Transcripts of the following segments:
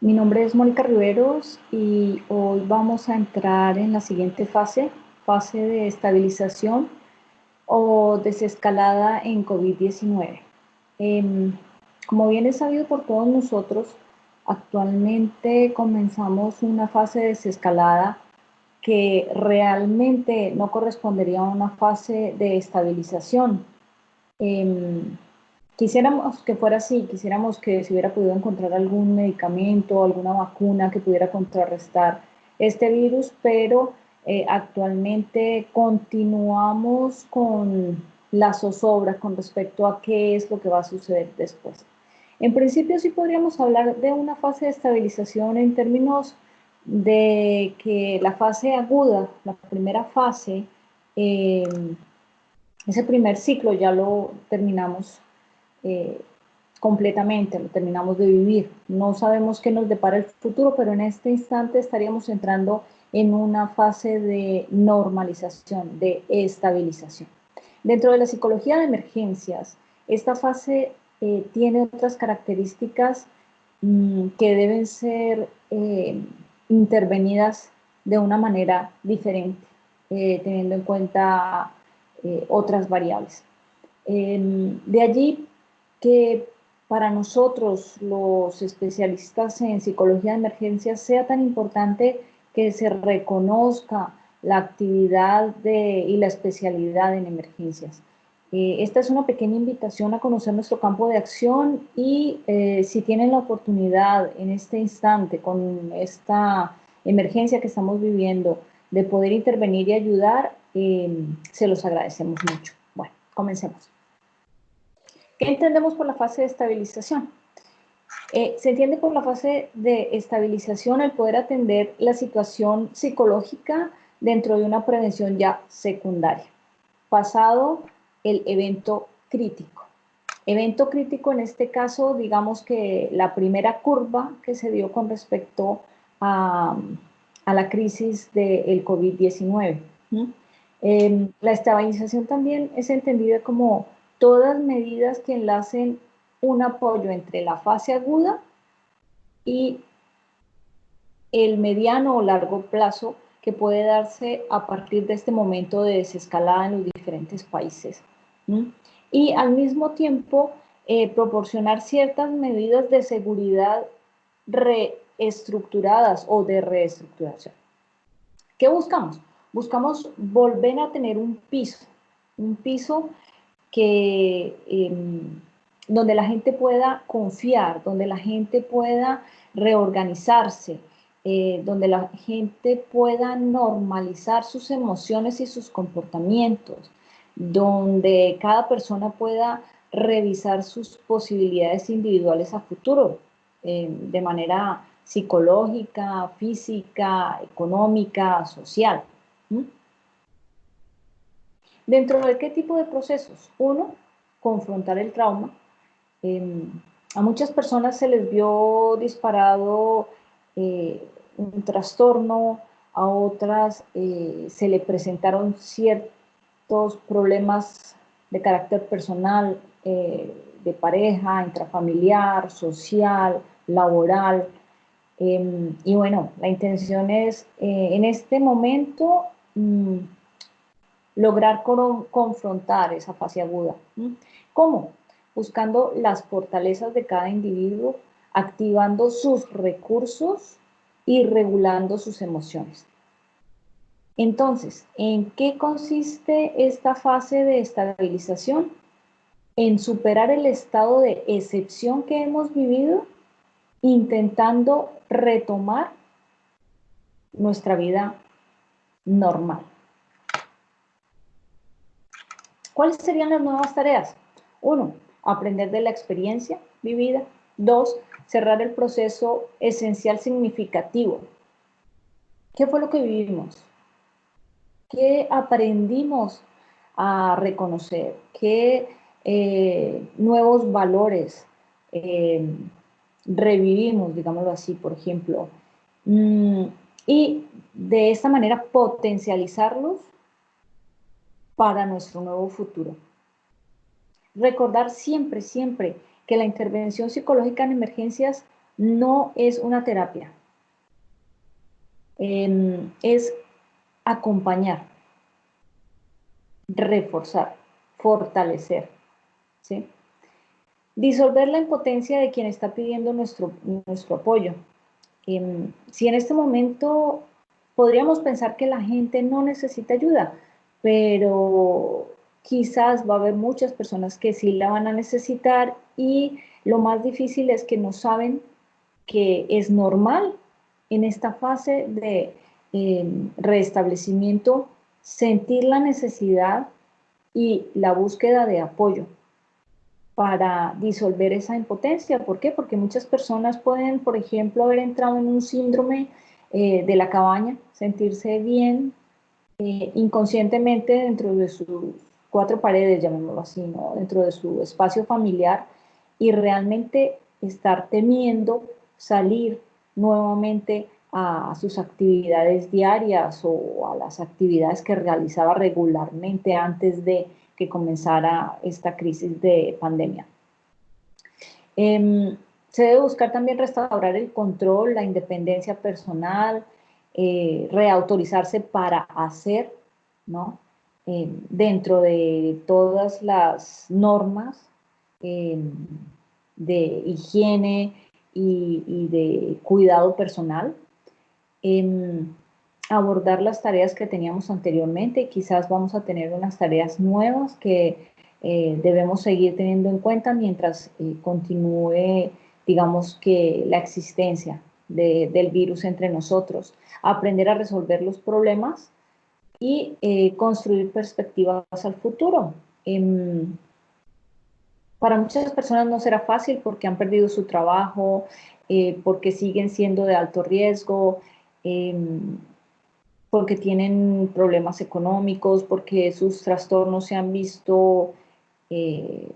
Mi nombre es Mónica Riveros y hoy vamos a entrar en la siguiente fase de estabilización o desescalada en COVID-19. Como bien es sabido por todos nosotros, actualmente comenzamos una fase de desescalada que realmente no correspondería a una fase de estabilización. Em, Quisiéramos que fuera así, quisiéramos que se hubiera podido encontrar algún medicamento, alguna vacuna que pudiera contrarrestar este virus, pero actualmente continuamos con la zozobra con respecto a qué es lo que va a suceder después. En principio sí podríamos hablar de una fase de estabilización en términos de que la fase aguda, la primera fase, eh, ese primer ciclo ya lo terminamos eh, completamente, lo terminamos de vivir. No sabemos qué nos depara el futuro, pero en este instante estaríamos entrando en una fase de normalización, de estabilización. Dentro de la psicología de emergencias, esta fase tiene otras características que deben ser intervenidas de una manera diferente, teniendo en cuenta otras variables. De allí que para nosotros, los especialistas en psicología de emergencias, sea tan importante que se reconozca la actividad y la especialidad en emergencias. Esta es una pequeña invitación a conocer nuestro campo de acción y si tienen la oportunidad en este instante, con esta emergencia que estamos viviendo, de poder intervenir y ayudar, se los agradecemos mucho. Bueno, comencemos. ¿Qué entendemos por la fase de estabilización? Se entiende por la fase de estabilización el poder atender la situación psicológica dentro de una prevención ya secundaria, pasado el evento crítico. Evento crítico en este caso, digamos que la primera curva que se dio con respecto a la crisis del COVID-19. La estabilización también es entendida como todas medidas que enlacen un apoyo entre la fase aguda y el mediano o largo plazo que puede darse a partir de este momento de desescalada en los diferentes países. Y al mismo tiempo proporcionar ciertas medidas de seguridad reestructuradas o de reestructuración. ¿Qué buscamos? Buscamos volver a tener un piso que, donde la gente pueda confiar, donde la gente pueda reorganizarse, donde la gente pueda normalizar sus emociones y sus comportamientos, donde cada persona pueda revisar sus posibilidades individuales a futuro, de manera psicológica, física, económica, social. ¿Mm? ¿Dentro de qué tipo de procesos? Uno, confrontar el trauma. Eh, a muchas personas se les vio disparado un trastorno, a otras se le presentaron ciertos problemas de carácter personal, de pareja, intrafamiliar, social, laboral. Y bueno, la intención es en este momento lograr confrontar esa fase aguda. ¿Cómo? Buscando las fortalezas de cada individuo, activando sus recursos y regulando sus emociones. Entonces, ¿en qué consiste esta fase de estabilización? En superar el estado de excepción que hemos vivido, intentando retomar nuestra vida normal. ¿Cuáles serían las nuevas tareas? 1. Aprender de la experiencia vivida. 2. Cerrar el proceso esencial significativo. ¿Qué fue lo que vivimos? ¿Qué aprendimos a reconocer? ¿Qué nuevos valores revivimos, digámoslo así, por ejemplo? Y de esta manera potencializarlos para nuestro nuevo futuro. Recordar siempre, siempre que la intervención psicológica en emergencias no es una terapia, es acompañar, reforzar, fortalecer, ¿sí? Disolver la impotencia de quien está pidiendo nuestro apoyo. Si en este momento podríamos pensar que la gente no necesita ayuda, pero quizás va a haber muchas personas que sí la van a necesitar, y lo más difícil es que no saben que es normal en esta fase de restablecimiento sentir la necesidad y la búsqueda de apoyo para disolver esa impotencia. ¿Por qué? Porque muchas personas pueden, por ejemplo, haber entrado en un síndrome de la cabaña, sentirse bien inconscientemente dentro de sus cuatro paredes, llamémoslo así, ¿no? Dentro de su espacio familiar, y realmente estar temiendo salir nuevamente a sus actividades diarias o a las actividades que realizaba regularmente antes de que comenzara esta crisis de pandemia. Se debe buscar también restaurar el control, la independencia personal, reautorizarse para hacer, ¿no? Dentro de todas las normas eh, de higiene y de cuidado personal. Abordar las tareas que teníamos anteriormente. Quizás vamos a tener unas tareas nuevas que debemos seguir teniendo en cuenta mientras continúe, digamos, que la existencia del virus entre nosotros. Aprender a resolver los problemas y construir perspectivas al futuro. Para muchas personas no será fácil porque han perdido su trabajo, porque siguen siendo de alto riesgo, eh, porque tienen problemas económicos, porque sus trastornos se han visto eh,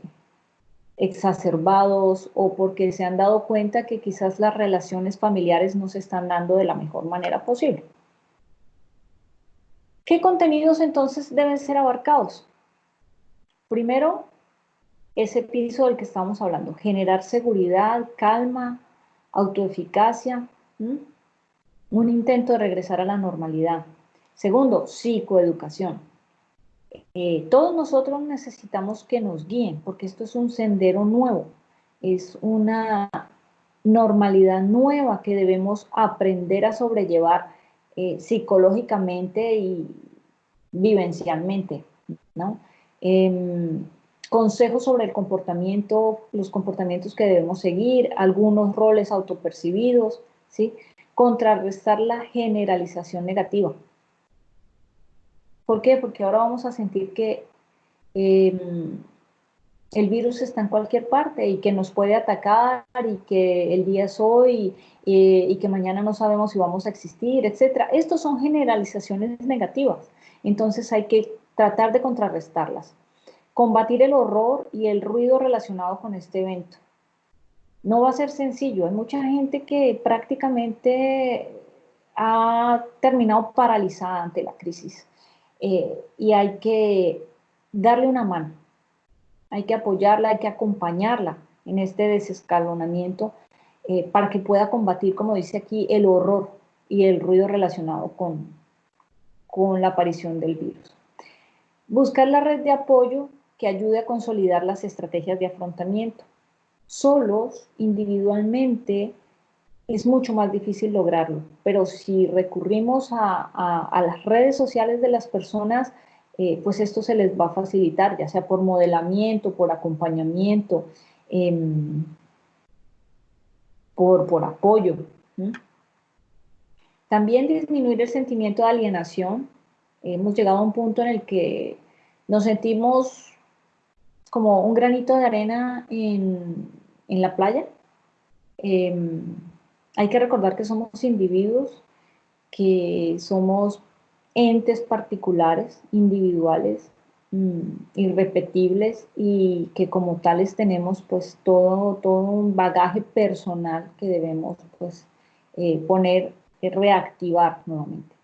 exacerbados, o porque se han dado cuenta que quizás las relaciones familiares no se están dando de la mejor manera posible. ¿Qué contenidos entonces deben ser abarcados? Primero, ese piso del que estamos hablando, generar seguridad, calma, autoeficacia, un intento de regresar a la normalidad. Segundo, psicoeducación. Todos nosotros necesitamos que nos guíen, porque esto es un sendero nuevo, es una normalidad nueva que debemos aprender a sobrellevar psicológicamente y vivencialmente, ¿no? Consejos sobre el comportamiento, los comportamientos que debemos seguir, algunos roles autopercibidos, ¿sí? Contrarrestar la generalización negativa. ¿Por qué? Porque ahora vamos a sentir que el virus está en cualquier parte y que nos puede atacar, y que el día es hoy y que mañana no sabemos si vamos a existir, etc. Estos son generalizaciones negativas, entonces hay que tratar de contrarrestarlas. Combatir el horror y el ruido relacionado con este evento. No va a ser sencillo, hay mucha gente que prácticamente ha terminado paralizada ante la crisis, y hay que darle una mano, hay que apoyarla, hay que acompañarla en este desescalonamiento para que pueda combatir, como dice aquí, el horror y el ruido relacionado con la aparición del virus. Buscar la red de apoyo que ayude a consolidar las estrategias de afrontamiento. Solos, individualmente, es mucho más difícil lograrlo, pero si recurrimos a las redes sociales de las personas, pues esto se les va a facilitar, ya sea por modelamiento, por acompañamiento, eh, por apoyo. ¿Sí? También disminuir el sentimiento de alienación. Hemos llegado a un punto en el que nos sentimos como un granito de arena en la playa. Eh, Hay que recordar que somos individuos, que somos entes particulares, individuales, irrepetibles, y que como tales tenemos pues todo un bagaje personal que debemos pues poner, reactivar nuevamente.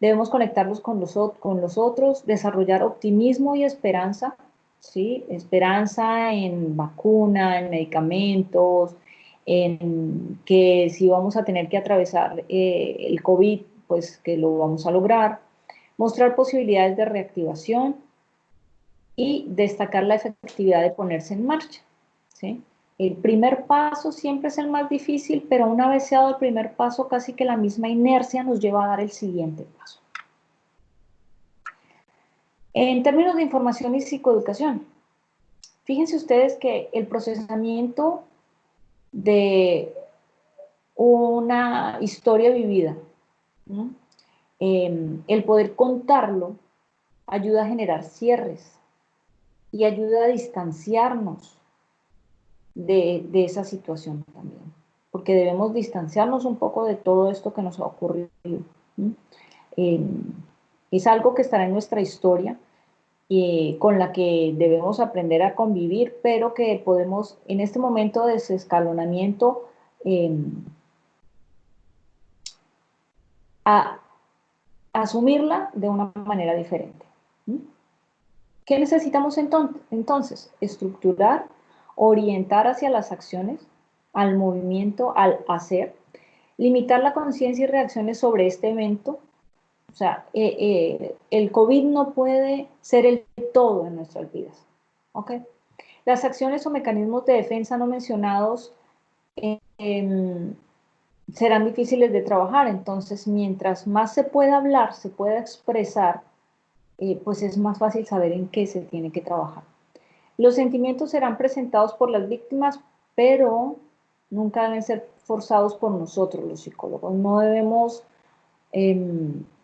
Debemos conectarnos con los otros, desarrollar optimismo y esperanza, ¿sí? Esperanza en vacuna, en medicamentos, en que si vamos a tener que atravesar el COVID, pues que lo vamos a lograr, mostrar posibilidades de reactivación y destacar la efectividad de ponerse en marcha, ¿sí? El primer paso siempre es el más difícil, pero una vez se ha dado el primer paso, casi que la misma inercia nos lleva a dar el siguiente paso. En términos de información y psicoeducación, fíjense ustedes que el procesamiento de una historia vivida, ¿no? El poder contarlo ayuda a generar cierres y ayuda a distanciarnos de esa situación también, porque debemos distanciarnos un poco de todo esto que nos ha ocurrido, ¿no? Es algo que estará en nuestra historia, con la que debemos aprender a convivir, pero que podemos en este momento de desescalonamiento a asumirla de una manera diferente. ¿Qué necesitamos entonces? Estructurar, orientar hacia las acciones, al movimiento, al hacer, limitar la conciencia y reacciones sobre este evento. O sea, el COVID no puede ser el todo en nuestras vidas. ¿Ok? Las acciones o mecanismos de defensa no mencionados serán difíciles de trabajar, entonces mientras más se pueda hablar, se pueda expresar, pues es más fácil saber en qué se tiene que trabajar. Los sentimientos serán presentados por las víctimas, pero nunca deben ser forzados por nosotros, los psicólogos. No debemos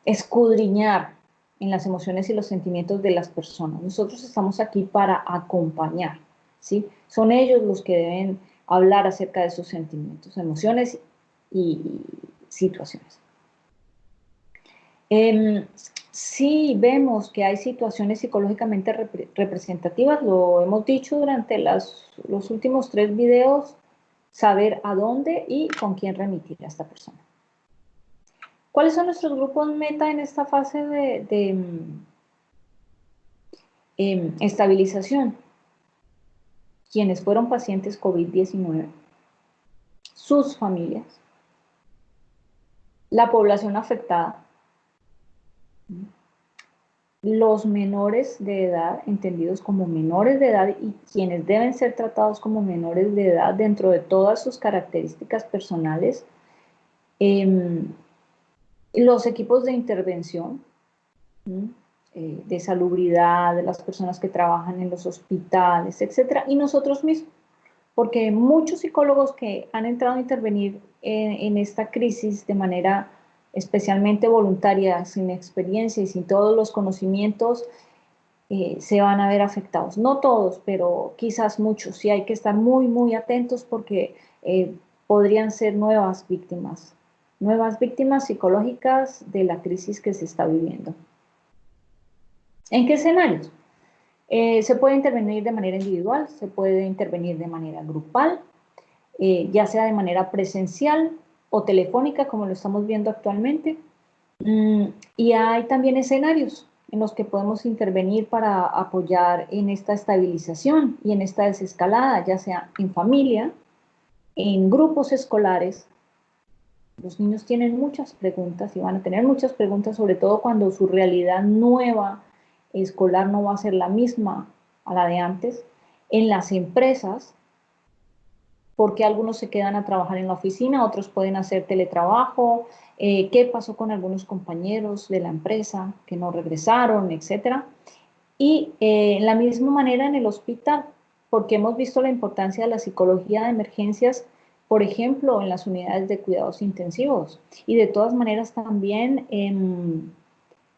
escudriñar en las emociones y los sentimientos de las personas. Nosotros estamos aquí para acompañar, ¿sí? Son ellos los que deben hablar acerca de sus sentimientos, emociones y situaciones. Sí vemos que hay situaciones psicológicamente representativas, lo hemos dicho durante los últimos 3 videos, saber a dónde y con quién remitir a esta persona. ¿Cuáles son nuestros grupos meta en esta fase de estabilización? Quienes fueron pacientes COVID-19, sus familias, la población afectada, los menores de edad, entendidos como menores de edad y quienes deben ser tratados como menores de edad dentro de todas sus características personales, los equipos de intervención, de salubridad, de las personas que trabajan en los hospitales, etcétera, y nosotros mismos, porque muchos psicólogos que han entrado a intervenir en esta crisis de manera especialmente voluntaria, sin experiencia y sin todos los conocimientos, se van a ver afectados. No todos, pero quizás muchos. Y hay que estar muy, muy atentos porque podrían ser nuevas víctimas psicológicas de la crisis que se está viviendo. ¿En qué escenarios? Se puede intervenir de manera individual, se puede intervenir de manera grupal, ya sea de manera presencial o telefónica, como lo estamos viendo actualmente. Y hay también escenarios en los que podemos intervenir para apoyar en esta estabilización y en esta desescalada, ya sea en familia, en grupos escolares. Los niños tienen muchas preguntas y van a tener muchas preguntas, sobre todo cuando su realidad nueva escolar no va a ser la misma a la de antes. En las empresas, porque algunos se quedan a trabajar en la oficina, otros pueden hacer teletrabajo, qué pasó con algunos compañeros de la empresa que no regresaron, etcétera. Y la misma manera en el hospital, porque hemos visto la importancia de la psicología de emergencias, por ejemplo, en las unidades de cuidados intensivos. Y de todas maneras también,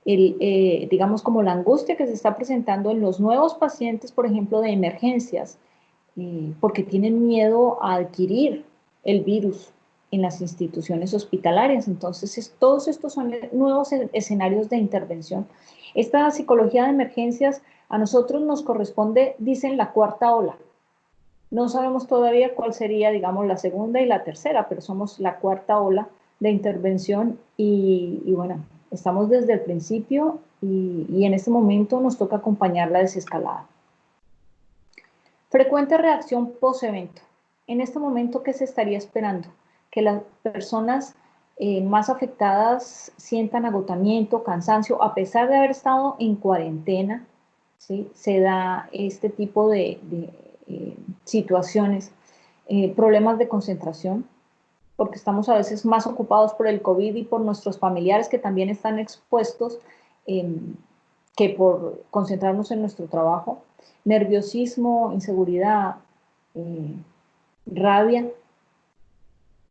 digamos, como la angustia que se está presentando en los nuevos pacientes, por ejemplo, de emergencias, porque tienen miedo a adquirir el virus en las instituciones hospitalarias. Entonces, todos estos son nuevos escenarios de intervención. Esta psicología de emergencias a nosotros nos corresponde, dicen, la 4ª ola. No sabemos todavía cuál sería, digamos, la 2ª y la 3ª, pero somos la 4ª ola de intervención y bueno, estamos desde el principio y en este momento nos toca acompañar la desescalada. Frecuente reacción post-evento. en este momento, ¿qué se estaría esperando? Que las personas más afectadas sientan agotamiento, cansancio, a pesar de haber estado en cuarentena, ¿sí? Se da este tipo de situaciones, problemas de concentración, porque estamos a veces más ocupados por el COVID y por nuestros familiares que también están expuestos, que por concentrarnos en nuestro trabajo. Nerviosismo, inseguridad, eh, rabia,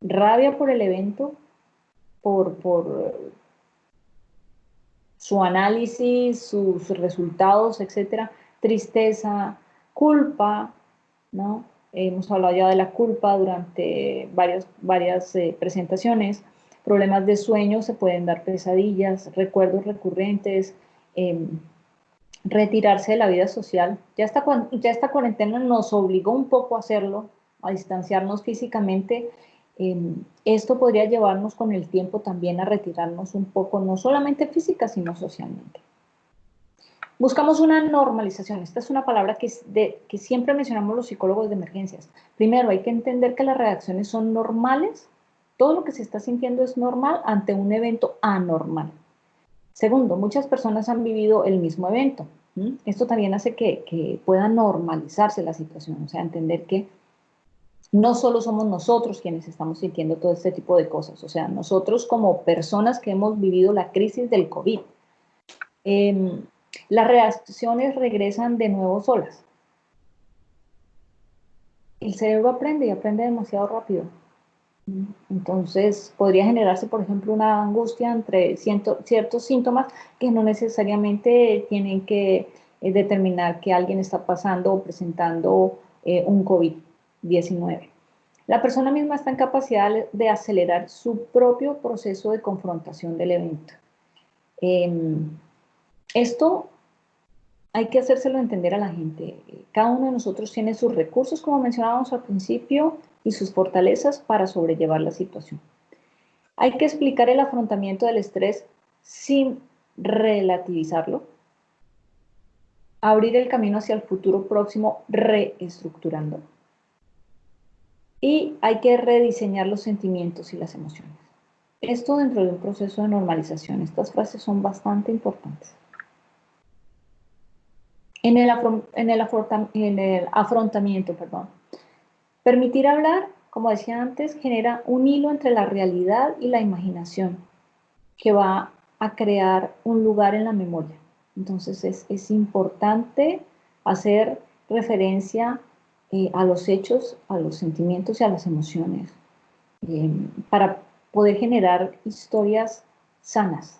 rabia por el evento, por su análisis, sus resultados, etcétera, tristeza, culpa, ¿no? Hemos hablado ya de la culpa durante varias presentaciones, problemas de sueño, se pueden dar pesadillas, recuerdos recurrentes, eh, retirarse de la vida social. Ya esta cuarentena nos obligó un poco a hacerlo, a distanciarnos físicamente. Esto podría llevarnos con el tiempo también a retirarnos un poco, no solamente física, sino socialmente. Buscamos una normalización. Esta es una palabra que siempre mencionamos los psicólogos de emergencias. Primero, hay que entender que las reacciones son normales. Todo lo que se está sintiendo es normal ante un evento anormal. Segundo, muchas personas han vivido el mismo evento. Esto también hace que pueda normalizarse la situación, o sea, entender que no solo somos nosotros quienes estamos sintiendo todo este tipo de cosas, o sea, nosotros como personas que hemos vivido la crisis del COVID, las reacciones regresan de nuevo solas. El cerebro aprende y aprende demasiado rápido. Entonces, podría generarse, por ejemplo, una angustia entre ciertos síntomas que no necesariamente tienen que determinar que alguien está pasando o presentando un COVID-19. La persona misma está en capacidad de acelerar su propio proceso de confrontación del evento. Esto hay que hacérselo entender a la gente. Cada uno de nosotros tiene sus recursos, como mencionábamos al principio, y sus fortalezas para sobrellevar la situación. Hay que explicar el afrontamiento del estrés sin relativizarlo, abrir el camino hacia el futuro próximo reestructurando. Y hay que rediseñar los sentimientos y las emociones. Esto dentro de un proceso de normalización. Estas frases son bastante importantes. En el afrontamiento, permitir hablar, como decía antes, genera un hilo entre la realidad y la imaginación que va a crear un lugar en la memoria. Entonces es importante hacer referencia a los hechos, a los sentimientos y a las emociones para poder generar historias sanas.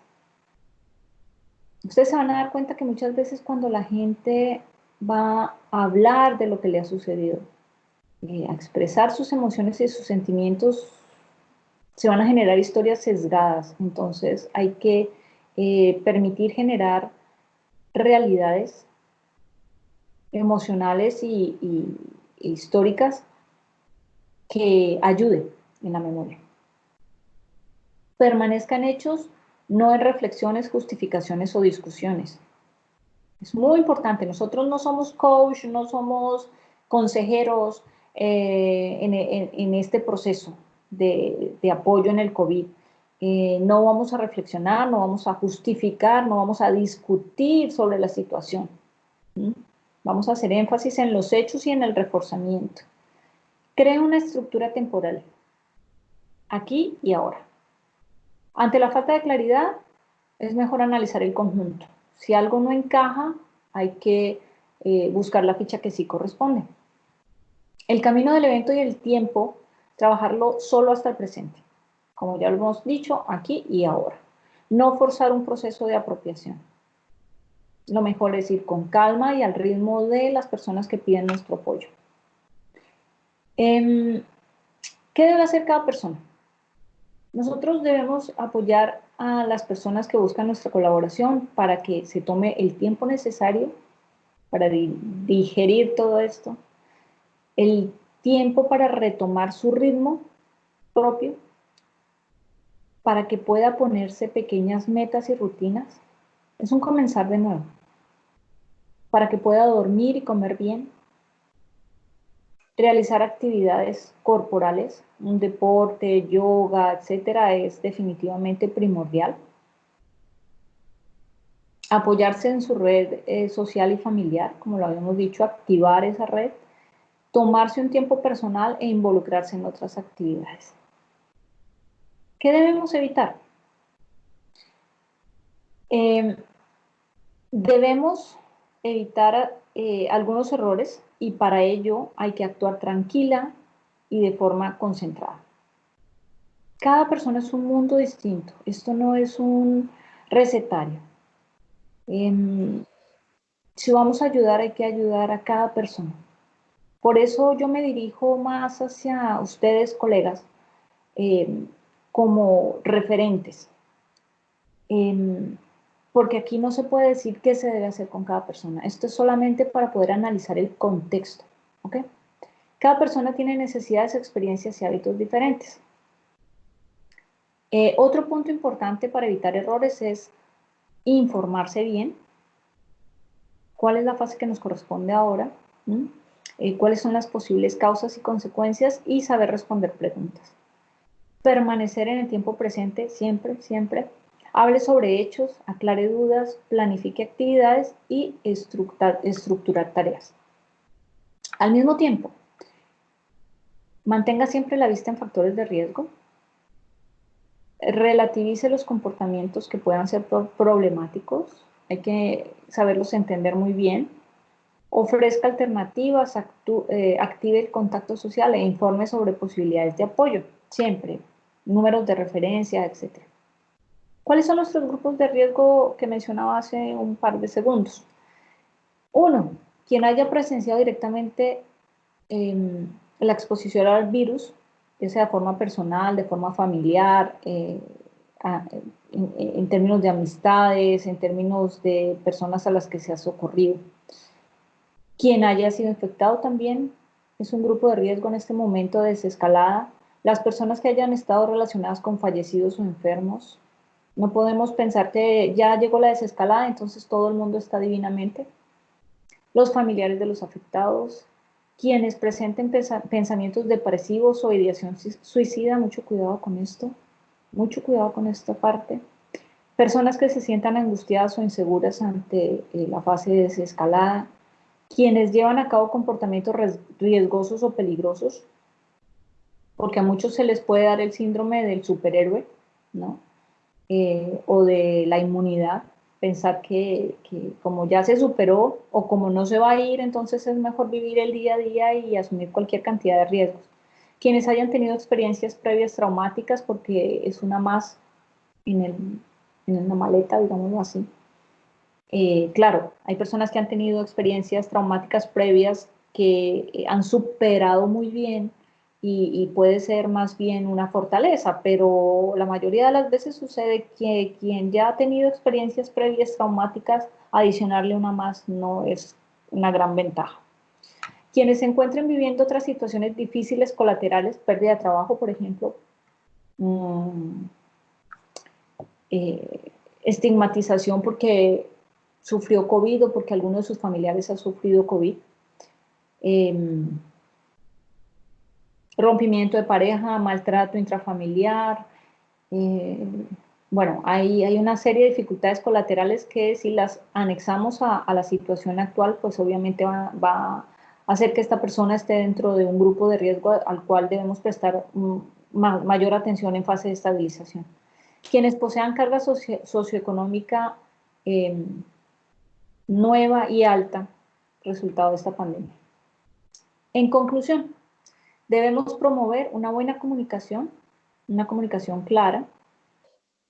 Ustedes se van a dar cuenta que muchas veces cuando la gente va a hablar de lo que le ha sucedido, a expresar sus emociones y sus sentimientos, se van a generar historias sesgadas. Entonces hay que permitir generar realidades emocionales y históricas que ayuden en la memoria. Permanezcan hechos, no en reflexiones, justificaciones o discusiones. Es muy importante. Nosotros no somos coach, no somos consejeros en este proceso de apoyo en el COVID. No vamos a reflexionar, no vamos a justificar, no vamos a discutir sobre la situación. Vamos a hacer énfasis en los hechos y en el reforzamiento. Crea una estructura temporal, aquí y ahora. Ante la falta de claridad, es mejor analizar el conjunto. Si algo no encaja, hay que buscar la ficha que sí corresponde. El camino del evento y el tiempo, trabajarlo solo hasta el presente. Como ya lo hemos dicho, aquí y ahora. No forzar un proceso de apropiación. Lo mejor es ir con calma y al ritmo de las personas que piden nuestro apoyo. ¿Qué debe hacer cada persona? Nosotros debemos apoyar a las personas que buscan nuestra colaboración para que se tome el tiempo necesario para digerir todo esto, el tiempo para retomar su ritmo propio, para que pueda ponerse pequeñas metas y rutinas. Es un comenzar de nuevo. Para que pueda dormir y comer bien. Realizar actividades corporales, un deporte, yoga, etcétera, es definitivamente primordial. Apoyarse en su red social y familiar, como lo habíamos dicho, activar esa red, tomarse un tiempo personal e involucrarse en otras actividades. ¿Qué debemos evitar? Debemos evitar algunos errores y para ello hay que actuar tranquila y de forma concentrada. Cada persona es un mundo distinto, esto no es un recetario. Si vamos a ayudar, hay que ayudar a cada persona. Por eso yo me dirijo más hacia ustedes, colegas, como referentes. Porque aquí no se puede decir qué se debe hacer con cada persona. Esto es solamente para poder analizar el contexto. ¿Ok? Cada persona tiene necesidades, experiencias y hábitos diferentes. Otro punto importante para evitar errores es informarse bien. ¿Cuál es la fase que nos corresponde ahora? ¿Cuáles son las posibles causas y consecuencias? Y saber responder preguntas. Permanecer en el tiempo presente siempre, siempre. Hable sobre hechos, aclare dudas, planifique actividades y estructurar tareas. Al mismo tiempo, mantenga siempre la vista en factores de riesgo. Relativice los comportamientos que puedan ser problemáticos. Hay que saberlos entender muy bien. Ofrezca alternativas, active el contacto social e informe sobre posibilidades de apoyo. Siempre. Números de referencia, etc. ¿Cuáles son los tres grupos de riesgo que mencionaba hace un par de segundos? Uno, quien haya presenciado directamente la exposición al virus, ya sea de forma personal, de forma familiar, en términos de amistades, en términos de personas a las que se ha socorrido. Quien haya sido infectado también es un grupo de riesgo en este momento de desescalada. Las personas que hayan estado relacionadas con fallecidos o enfermos. No podemos pensar que ya llegó la desescalada, entonces todo el mundo está divinamente. Los familiares de los afectados, quienes presenten pensamientos depresivos o ideación suicida, mucho cuidado con esto, mucho cuidado con esta parte. Personas que se sientan angustiadas o inseguras ante la fase de desescalada, quienes llevan a cabo comportamientos riesgosos o peligrosos, porque a muchos se les puede dar el síndrome del superhéroe, ¿no? O de la inmunidad, pensar que como ya se superó o como no se va a ir, entonces es mejor vivir el día a día y asumir cualquier cantidad de riesgos. Quienes hayan tenido experiencias previas traumáticas, porque es una más en una maleta, digámoslo así. Claro, hay personas que han tenido experiencias traumáticas previas que han superado muy bien y puede ser más bien una fortaleza, pero la mayoría de las veces sucede que quien ya ha tenido experiencias previas traumáticas, adicionarle una más no es una gran ventaja. Quienes se encuentren viviendo otras situaciones difíciles colaterales, pérdida de trabajo, por ejemplo, estigmatización porque sufrió COVID o porque alguno de sus familiares ha sufrido COVID, rompimiento de pareja, maltrato intrafamiliar. Bueno, hay una serie de dificultades colaterales que si las anexamos a la situación actual, pues obviamente va a hacer que esta persona esté dentro de un grupo de riesgo al cual debemos prestar mayor atención en fase de estabilización. Quienes posean carga socioeconómica nueva y alta, resultado de esta pandemia. En conclusión, debemos promover una buena comunicación, una comunicación clara,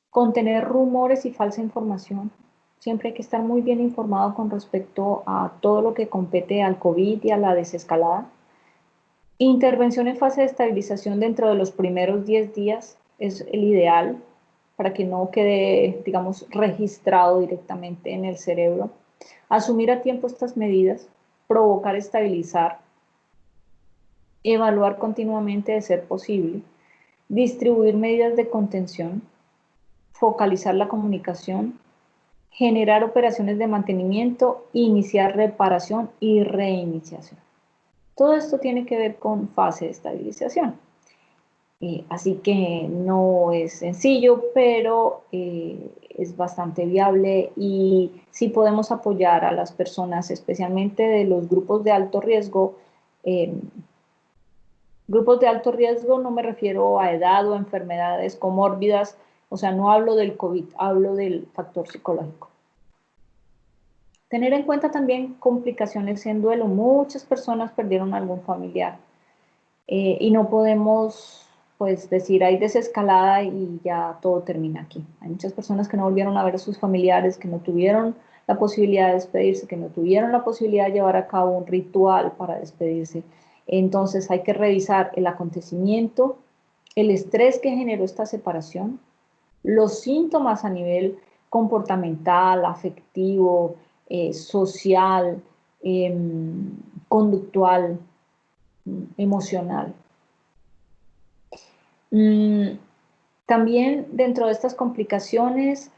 contener rumores y falsa información. Siempre hay que estar muy bien informado con respecto a todo lo que compete al COVID y a la desescalada. Intervención en fase de estabilización dentro de los primeros 10 días es el ideal para que no quede, digamos, registrado directamente en el cerebro. Asumir a tiempo estas medidas, provocar estabilizar, evaluar continuamente de ser posible, distribuir medidas de contención, focalizar la comunicación, generar operaciones de mantenimiento, iniciar reparación y reiniciación. Todo esto tiene que ver con fase de estabilización. Así que no es sencillo, pero es bastante viable y sí podemos apoyar a las personas, especialmente de los grupos de alto riesgo. Grupos de alto riesgo no me refiero a edad o enfermedades comórbidas, o sea, no hablo del COVID, hablo del factor psicológico. Tener en cuenta también complicaciones en duelo. Muchas personas perdieron algún familiar y no podemos pues decir hay desescalada y ya todo termina aquí. Hay muchas personas que no volvieron a ver a sus familiares, que no tuvieron la posibilidad de despedirse, que no tuvieron la posibilidad de llevar a cabo un ritual para despedirse. Entonces hay que revisar el acontecimiento, el estrés que generó esta separación, los síntomas a nivel comportamental, afectivo, social, conductual, emocional. También dentro de estas complicaciones,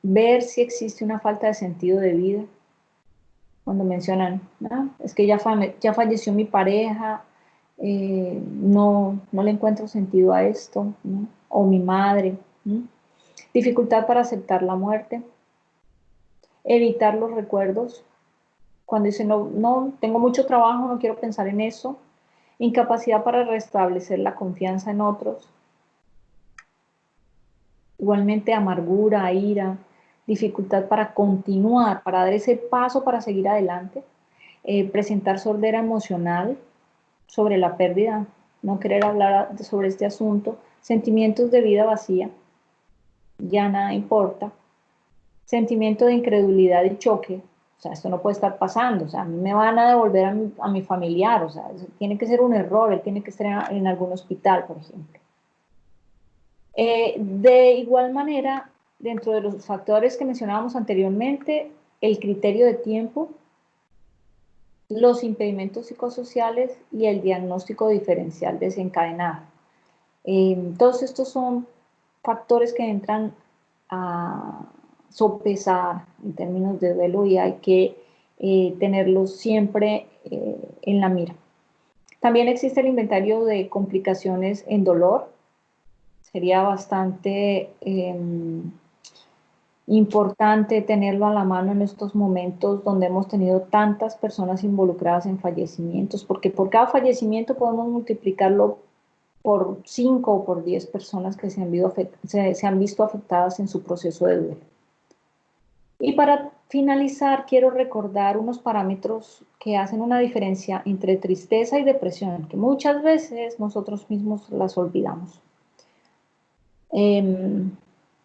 ver si existe una falta de sentido de vida. Cuando mencionan, ¿no? Es que ya falleció mi pareja, no le encuentro sentido a esto, ¿no? O mi madre, ¿no? Dificultad para aceptar la muerte, evitar los recuerdos, cuando dicen, no, tengo mucho trabajo, no quiero pensar en eso, incapacidad para restablecer la confianza en otros, igualmente amargura, ira, dificultad para continuar, para dar ese paso para seguir adelante, presentar sordera emocional sobre la pérdida, no querer hablar sobre este asunto, sentimientos de vida vacía, ya nada importa, sentimiento de incredulidad y choque, o sea, esto no puede estar pasando, o sea, a mí me van a devolver a mi familiar, o sea, tiene que ser un error, él tiene que estar en algún hospital, por ejemplo. De igual manera, dentro de los factores que mencionábamos anteriormente, el criterio de tiempo, los impedimentos psicosociales y el diagnóstico diferencial desencadenado. Todos estos son factores que entran a sopesar en términos de duelo y hay que tenerlos siempre en la mira. También existe el inventario de complicaciones en dolor. Sería bastante importante tenerlo a la mano en estos momentos donde hemos tenido tantas personas involucradas en fallecimientos, porque por cada fallecimiento podemos multiplicarlo por 5 o por 10 personas que se han visto afectadas en su proceso de duelo. Y para finalizar, quiero recordar unos parámetros que hacen una diferencia entre tristeza y depresión, que muchas veces nosotros mismos las olvidamos.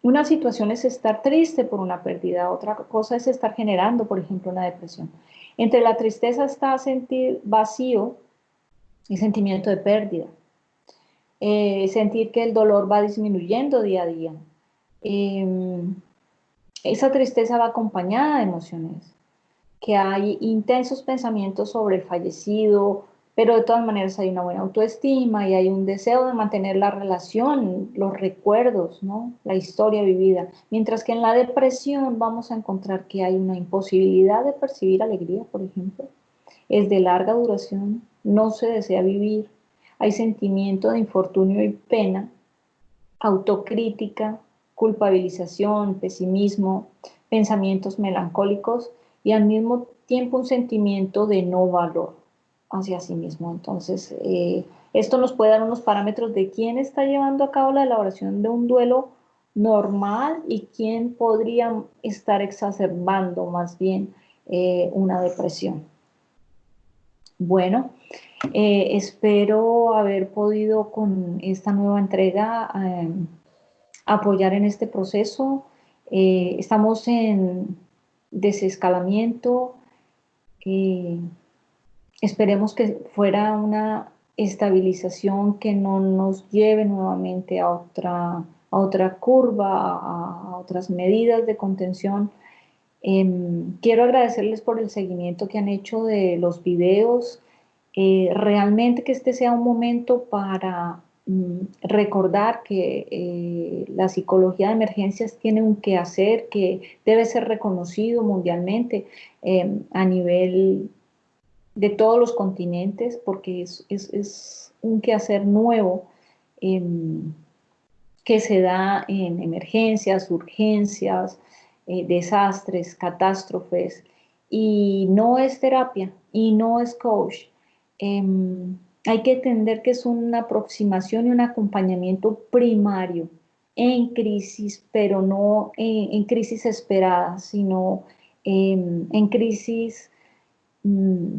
Una situación es estar triste por una pérdida, otra cosa es estar generando, por ejemplo, una depresión. Entre la tristeza está sentir vacío y sentimiento de pérdida. Sentir que el dolor va disminuyendo día a día. Esa tristeza va acompañada de emociones, que hay intensos pensamientos sobre el fallecido, pero de todas maneras hay una buena autoestima y hay un deseo de mantener la relación, los recuerdos, ¿no? La historia vivida. Mientras que en la depresión vamos a encontrar que hay una imposibilidad de percibir alegría, por ejemplo. Es de larga duración, no se desea vivir, hay sentimiento de infortunio y pena, autocrítica, culpabilización, pesimismo, pensamientos melancólicos y al mismo tiempo un sentimiento de no valor hacia sí mismo. Entonces, esto nos puede dar unos parámetros de quién está llevando a cabo la elaboración de un duelo normal y quién podría estar exacerbando más bien una depresión. Bueno, espero haber podido con esta nueva entrega apoyar en este proceso. Estamos en desescalamiento. Esperemos que fuera una estabilización que no nos lleve nuevamente a otra curva, a otras medidas de contención. Quiero agradecerles por el seguimiento que han hecho de los videos. Realmente que este sea un momento para recordar que la psicología de emergencias tiene un quehacer que debe ser reconocido mundialmente a nivel de todos los continentes, porque es un quehacer nuevo em, que se da en emergencias, urgencias, desastres, catástrofes, y no es terapia y no es coach. Hay que entender que es una aproximación y un acompañamiento primario en crisis, pero no en crisis esperadas, sino en crisis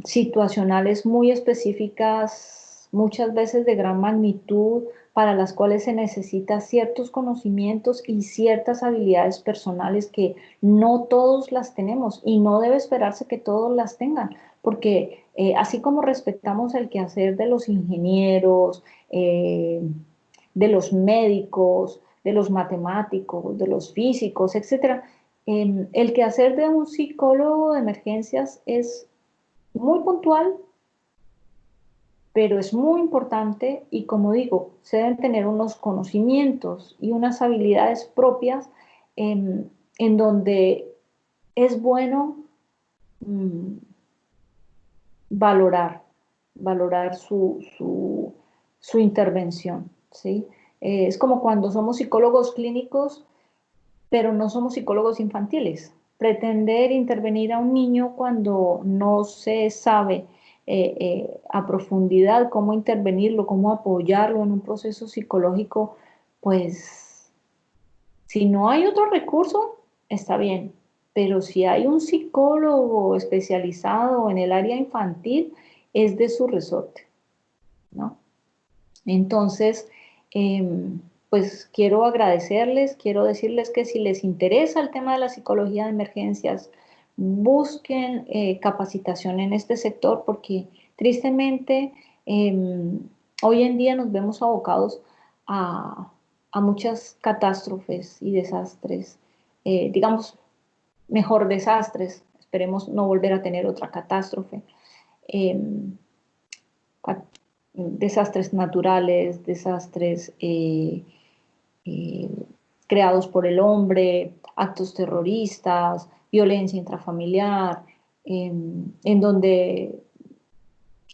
situacionales muy específicas, muchas veces de gran magnitud, para las cuales se necesita ciertos conocimientos y ciertas habilidades personales que no todos las tenemos y no debe esperarse que todos las tengan, porque así como respetamos el quehacer de los ingenieros, de los médicos, de los matemáticos, de los físicos, etcétera, el quehacer de un psicólogo de emergencias es muy puntual, pero es muy importante y como digo, se deben tener unos conocimientos y unas habilidades propias en donde es bueno mm, valorar, valorar su intervención, ¿sí? Es como cuando somos psicólogos clínicos, pero no somos psicólogos infantiles. Pretender intervenir a un niño cuando no se sabe a profundidad cómo intervenirlo, cómo apoyarlo en un proceso psicológico, pues si no hay otro recurso, está bien. Pero si hay un psicólogo especializado en el área infantil, es de su resorte, ¿no? Entonces, pues quiero agradecerles, quiero decirles que si les interesa el tema de la psicología de emergencias, busquen capacitación en este sector porque tristemente hoy en día nos vemos abocados a, a muchas catástrofes y desastres, digamos, mejor desastres, esperemos no volver a tener otra catástrofe. Em, Desastres naturales, desastres eh, creados por el hombre, actos terroristas, violencia intrafamiliar, en donde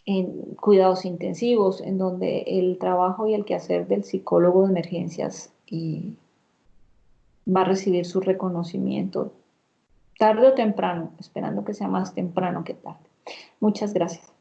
en cuidados intensivos, en donde el trabajo y el quehacer del psicólogo de emergencias va a recibir su reconocimiento tarde o temprano, esperando que sea más temprano que tarde. Muchas gracias.